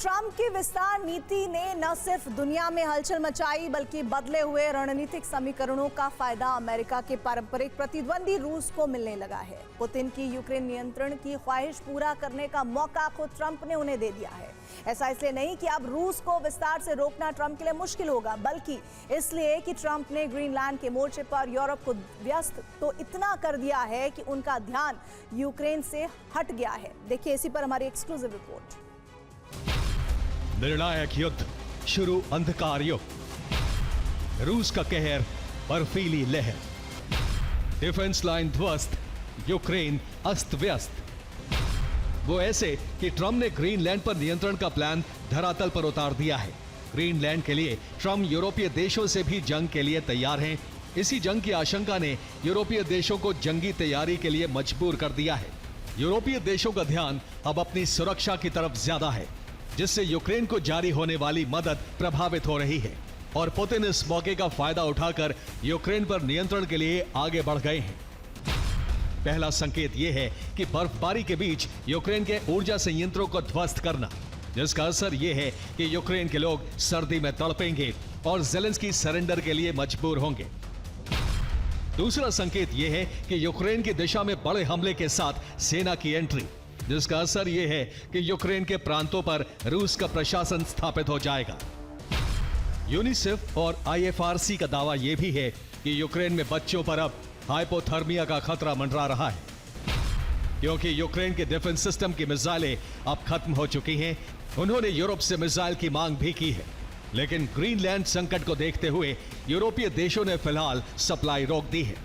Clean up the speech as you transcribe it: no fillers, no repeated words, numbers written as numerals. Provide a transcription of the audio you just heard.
Trump की विस्तार नीति ने न सिर्फ दुनिया में हलचल मचाई बल्कि बदले हुए रणनीतिक समीकरणों का फायदा अमेरिका के पारंपरिक प्रतिद्वंदी रूस को मिलने लगा है। पुतिन की यूक्रेन नियंत्रण की ख्वाहिश पूरा करने का मौका खुद ट्रंप ने उन्हें दे दिया है। ऐसा इसलिए नहीं कि अब रूस को विस्तार से रोकना ट्रंप के लिए मुश्किल होगा, बल्कि इसलिए कि ट्रंप ने ग्रीनलैंड के मोर्चे पर यूरोप को व्यस्त तो इतना कर दिया है कि उनका ध्यान यूक्रेन से हट गया है। देखिए इसी पर हमारी एक्सक्लूसिव रिपोर्ट। निर्णायक युद्ध शुरू, अंधकार युग, रूस का कहर, बर्फीली लहर, डिफेंस लाइन ध्वस्त, यूक्रेन अस्त व्यस्त। वो ऐसे कि ट्रंप ने ग्रीनलैंड पर नियंत्रण का प्लान धरातल पर उतार दिया है। ग्रीनलैंड के लिए ट्रंप यूरोपीय देशों से भी जंग के लिए तैयार हैं। इसी जंग की आशंका ने यूरोपीय देशों को जंगी तैयारी के लिए मजबूर कर दिया है। यूरोपीय देशों का ध्यान अब अपनी सुरक्षा की तरफ ज्यादा है, जिससे यूक्रेन को जारी होने वाली मदद प्रभावित हो रही है और पुतिन इस मौके का फायदा उठाकर यूक्रेन पर नियंत्रण के लिए आगे बढ़ गए हैं। पहला संकेत यह है कि बर्फबारी के बीच यूक्रेन के ऊर्जा संयंत्रों को ध्वस्त करना, जिसका असर यह है कि यूक्रेन के लोग सर्दी में तड़पेंगे और ज़ेलेंस्की सरेंडर के लिए मजबूर होंगे। दूसरा संकेत यह है कि यूक्रेन की दिशा में बड़े हमले के साथ सेना की एंट्री, जिसका असर यह है कि यूक्रेन के प्रांतों पर रूस का प्रशासन स्थापित हो जाएगा। यूनिसेफ और IFRC का दावा यह भी है कि यूक्रेन में बच्चों पर अब हाइपोथर्मिया का खतरा मंडरा रहा है, क्योंकि यूक्रेन के डिफेंस सिस्टम की मिसाइलें अब खत्म हो चुकी हैं। उन्होंने यूरोप से मिसाइल की मांग भी की है, लेकिन ग्रीनलैंड संकट को देखते हुए यूरोपीय देशों ने फिलहाल सप्लाई रोक दी है।